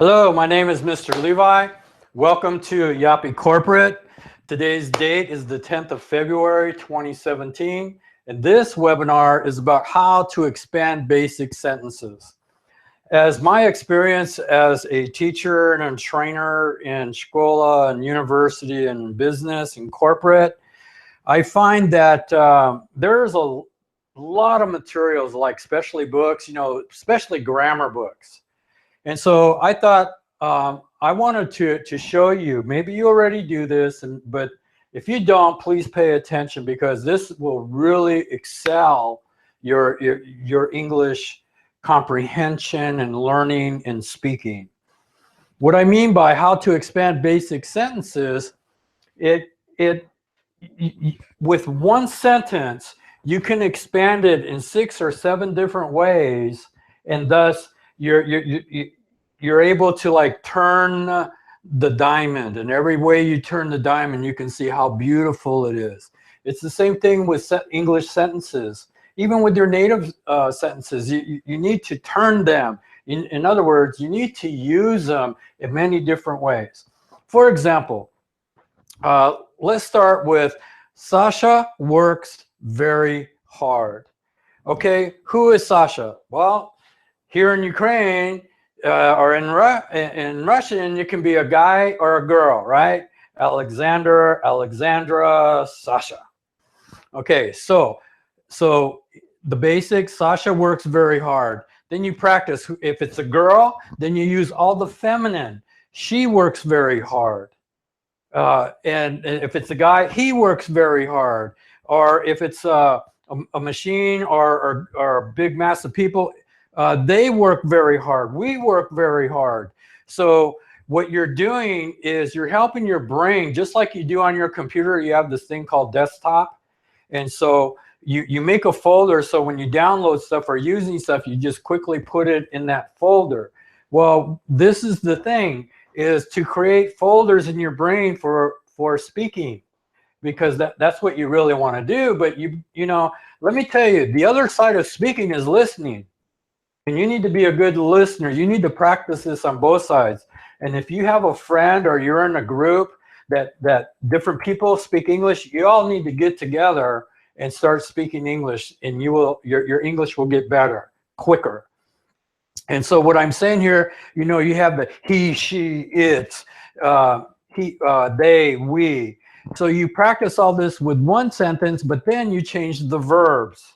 Hello, my name is Mr. Levi. Welcome to Yappy Corporate. Today's date is the 10th of February, 2017, and this webinar is about how to expand basic sentences. As my experience as a teacher and a trainer in Scola and university and business and corporate, I find that there's a lot of materials like especially books, especially grammar books. And so I thought I wanted to show you, maybe you already do this, but if you don't, please pay attention because this will really excel your English comprehension and learning and speaking. What I mean by how to expand basic sentences, with one sentence, you can expand it in 6 or 7 different ways, and thus you're able to like turn the diamond, and every way you turn the diamond you can see how beautiful it is. It's the same thing with English sentences. Even with your native sentences, you need to turn them. In other words, you need to use them in many different ways. For example, let's start with Sasha works very hard. Okay, who is Sasha? Well, here in Ukraine or in Russian, it can be a guy or a girl, right? Alexander, Alexandra, Sasha. Okay, so the basics, Sasha works very hard. Then you practice. If it's a girl, then you use all the feminine. She works very hard. And if it's a guy, he works very hard. Or if it's a machine or a big mass of people, they work very hard. We work very hard. So what you're doing is you're helping your brain, just like you do on your computer. You have this thing called desktop. And so you make a folder, so when you download stuff or using stuff, you just quickly put it in that folder. Well, this is the thing, is to create folders in your brain for speaking, because that's what you really want to do. But you know, let me tell you, the other side of speaking is listening. And you need to be a good listener. You need to practice this on both sides. And if you have a friend or you're in a group that different people speak English, you all need to get together and start speaking English, and your English will get better, quicker. And so what I'm saying here, you have the he, she, it, they, we. So you practice all this with one sentence, but then you change the verbs.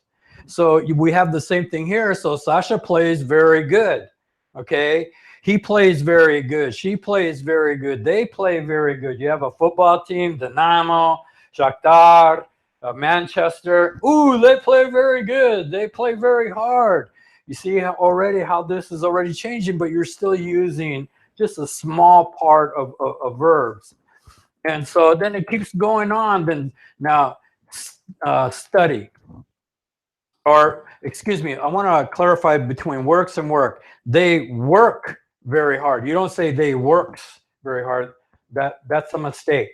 So we have the same thing here. So Sasha plays very good, okay? He plays very good. She plays very good. They play very good. You have a football team, Dynamo, Shakhtar, Manchester. Ooh, they play very good. They play very hard. You see already how this is already changing, but you're still using just a small part of verbs. And so then it keeps going on. Then now study. Or, excuse me, I want to clarify between works and work. They work very hard. You don't say they works very hard. That's a mistake.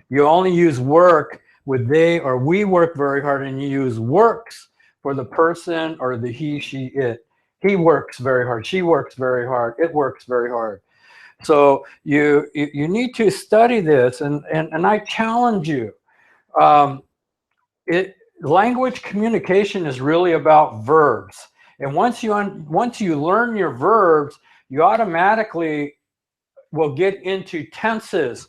You only use work with they or we work very hard, and you use works for the person or the he, she, it. He works very hard. She works very hard. It works very hard. So you need to study this, and I challenge you. Language communication is really about verbs, and once you learn your verbs, you automatically will get into tenses.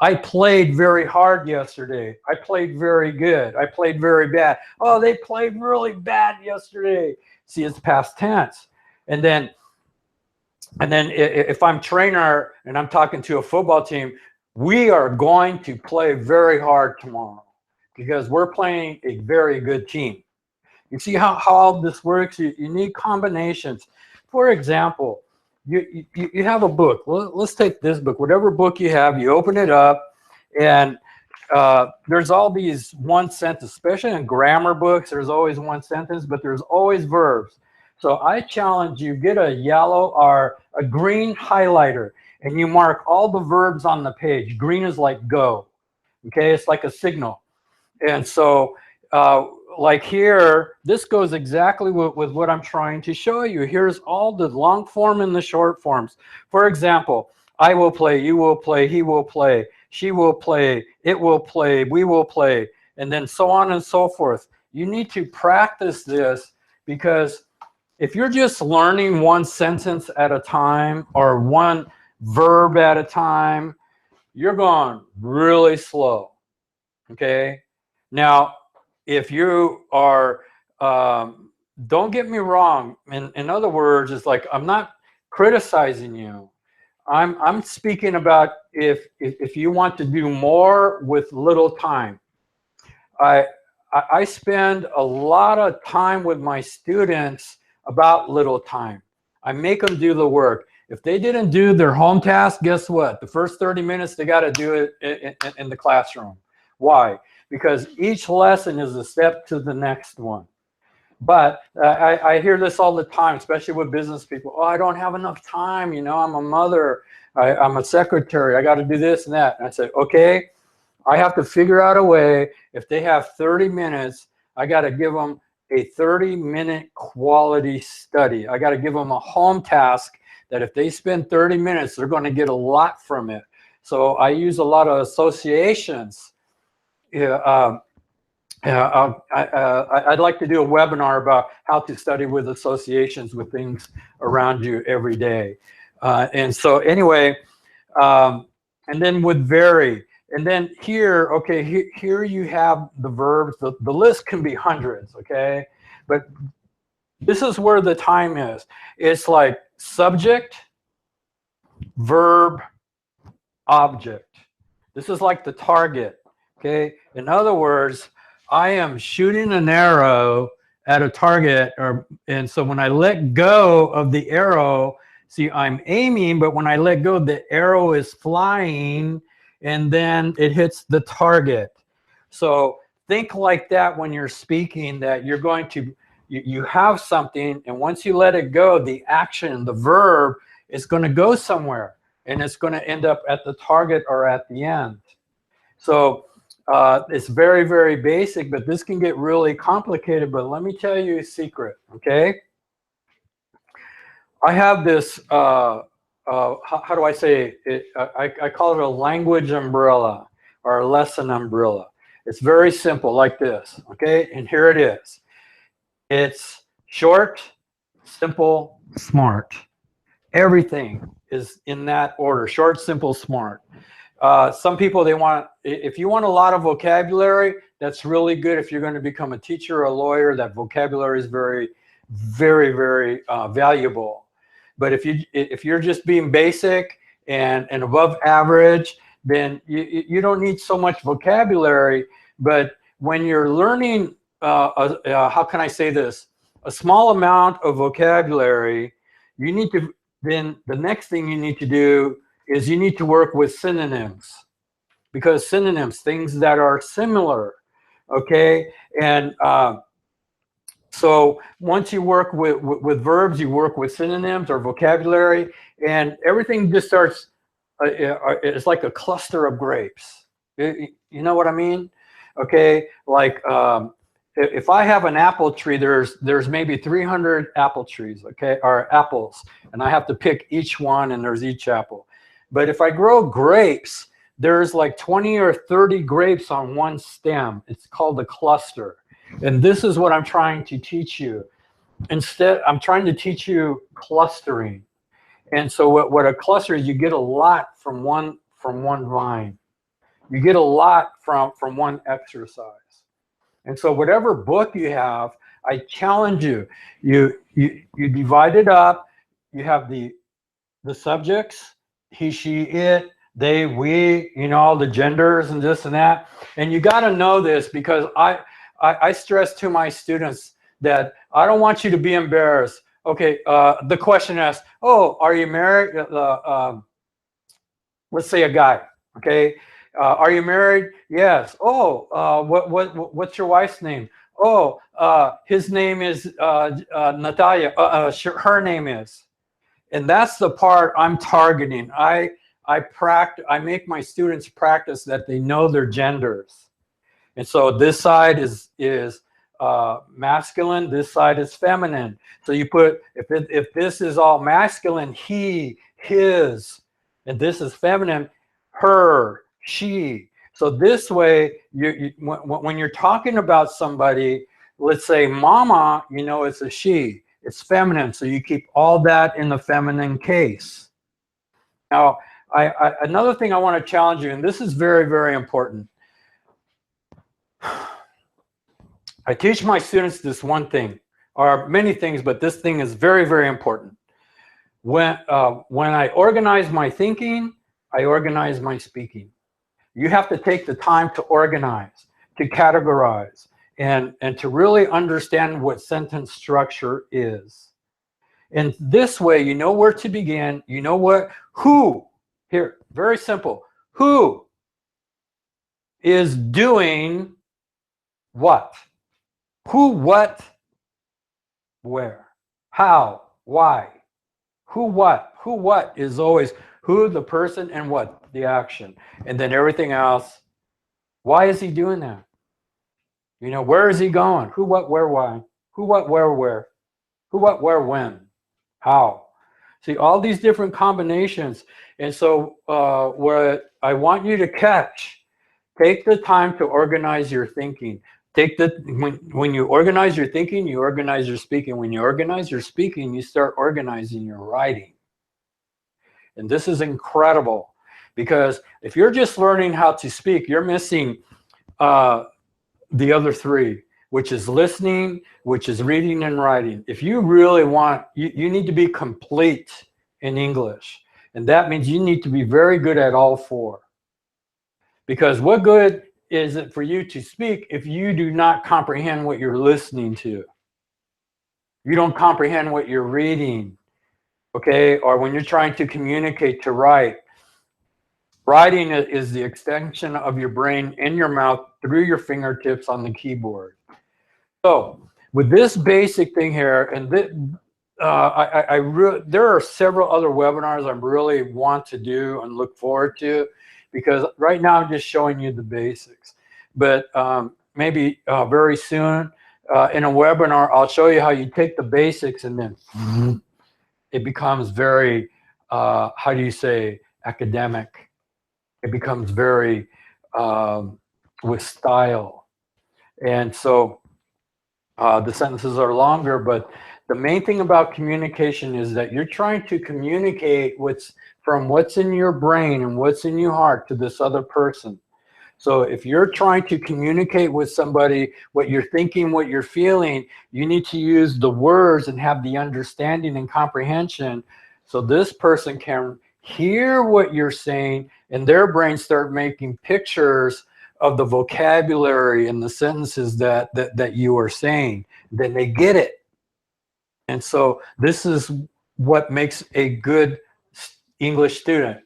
I played very hard yesterday. I played very good. I played very bad. Oh, they played really bad yesterday. See, it's past tense. And then if I'm trainer and I'm talking to a football team, we are going to play very hard tomorrow, because we're playing a very good team. You see how all this works? You need combinations. For example, you have a book. Well, let's take this book. Whatever book you have, you open it up, and there's all these one sentence, especially in grammar books, there's always one sentence, but there's always verbs. So I challenge you, get a yellow or a green highlighter, and you mark all the verbs on the page. Green is like go. Okay, it's like a signal. And so like here, this goes exactly with what I'm trying to show you. Here's all the long form and the short forms. For example, I will play, you will play, he will play, she will play, it will play, we will play, and then so on and so forth. You need to practice this, because if you're just learning one sentence at a time or one verb at a time, you're going really slow, okay? Now, if you are, don't get me wrong, in other words, it's like, I'm not criticizing you. I'm speaking about if you want to do more with little time. I spend a lot of time with my students about little time. I make them do the work. If they didn't do their home task, guess what? The first 30 minutes, they got to do it in the classroom. Why? Because each lesson is a step to the next one. But I hear this all the time, especially with business people. Oh, I don't have enough time. You know, I'm a mother. I'm a secretary. I got to do this and that. And I say, okay, I have to figure out a way. If they have 30 minutes, I got to give them a 30-minute quality study. I got to give them a home task that if they spend 30 minutes, they're going to get a lot from it. So I use a lot of associations. I'd like to do a webinar about how to study with associations with things around you every day. And so anyway, and then with vary. And then here, okay, here you have the verbs. The list can be hundreds, okay? But this is where the time is. It's like subject, verb, object. This is like the target, okay? In other words, I am shooting an arrow at a target, and so when I let go of the arrow, see, I'm aiming, but when I let go, the arrow is flying, and then it hits the target. So think like that when you're speaking, that you're going to, you have something, and once you let it go, the action, the verb is going to go somewhere, and it's going to end up at the target or at the end. So it's very, very basic, but this can get really complicated. But let me tell you a secret, okay? I have this, how do I say it? I call it a language umbrella or a lesson umbrella. It's very simple, like this, okay? And here it is. It's short, simple, smart. Everything is in that order: short, simple, smart. Some people, they want, if you want a lot of vocabulary, that's really good. If you're going to become a teacher or a lawyer, that vocabulary is very, very, very valuable. But if you're just being basic and above average, then you don't need so much vocabulary. But when you're learning, how can I say this? A small amount of vocabulary, you need to, then the next thing you need to do is you need to work with synonyms, because synonyms, things that are similar, okay? And so once you work with verbs, you work with synonyms or vocabulary, and everything just starts, it's like a cluster of grapes. You know what I mean? Okay, like if I have an apple tree, there's maybe 300 apple trees, okay, or apples, and I have to pick each one, and there's each apple. But if I grow grapes, there's like 20 or 30 grapes on one stem. It's called a cluster. And this is what I'm trying to teach you. Instead, I'm trying to teach you clustering. And so what a cluster is, you get a lot from one vine. You get a lot from one exercise. And so whatever book you have, I challenge you. You divide it up. You have the subjects, he, she, it, they, we, you know, all the genders and this and that. And you got to know this, because I stress to my students that I don't want you to be embarrassed. Okay, the question asks, oh, are you married? Let's say a guy, okay? Are you married? Yes. Oh, what's your wife's name? Oh, his name is Natalia. Her name is. And that's the part I'm targeting. I make my students practice that they know their genders. And so this side is masculine, this side is feminine. So you put, if this is all masculine, he, his, and this is feminine, her, she. So this way, when you're talking about somebody, let's say mama, you know, it's a she, it's feminine. So you keep all that in the feminine case. Now, another thing I want to challenge you, and this is very, very important. I teach my students this one thing, or many things, but this thing is very, very important. When I organize my thinking, I organize my speaking. You have to take the time to organize, to categorize, and to really understand what sentence structure is. And this way, you know where to begin. You know what, who, here, very simple. Who is doing what? Who, what, where? How, why? Who, what is always who, the person, and what, the action. And then everything else, why is he doing that? You know, where is he going? Who, what, where, why? Who, what, where? Who, what, where, when? How? See, all these different combinations. And so what I want you to catch, take the time to organize your thinking. When you organize your thinking, you organize your speaking. When you organize your speaking, you start organizing your writing. And this is incredible, because if you're just learning how to speak, you're missing the other three, which is listening, which is reading and writing. If you really want, you need to be complete in English. And that means you need to be very good at all four. Because what good is it for you to speak if you do not comprehend what you're listening to? You don't comprehend what you're reading, okay? Or when you're trying to communicate, to write. Writing is the extension of your brain in your mouth through your fingertips on the keyboard. So with this basic thing here, and there are several other webinars I really want to do and look forward to, because right now I'm just showing you the basics. But maybe very soon in a webinar, I'll show you how you take the basics and then it becomes very, how do you say, academic. It becomes very with style. And so the sentences are longer, but the main thing about communication is that you're trying to communicate from what's in your brain and what's in your heart to this other person. So if you're trying to communicate with somebody what you're thinking, what you're feeling, you need to use the words and have the understanding and comprehension so this person can hear what you're saying and their brain start making pictures of the vocabulary and the sentences that you are saying. Then they get it. And so this is what makes a good English student.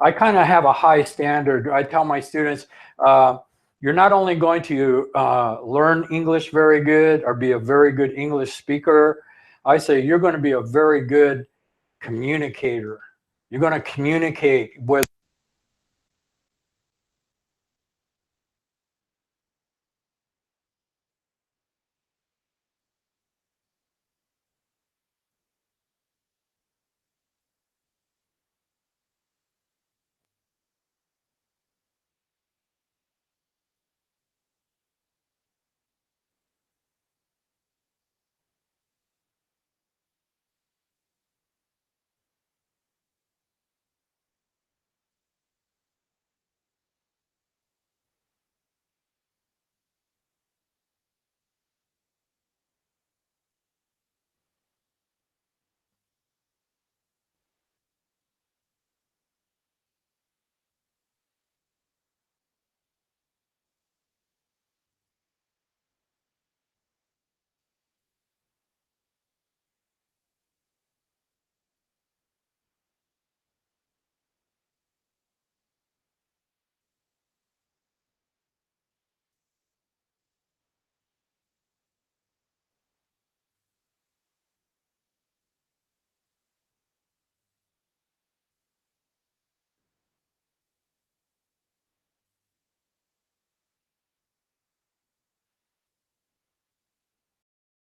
I kind of have a high standard. I tell my students, you're not only going to learn English very good or be a very good English speaker, I say you're going to be a very good communicator. You're going to communicate with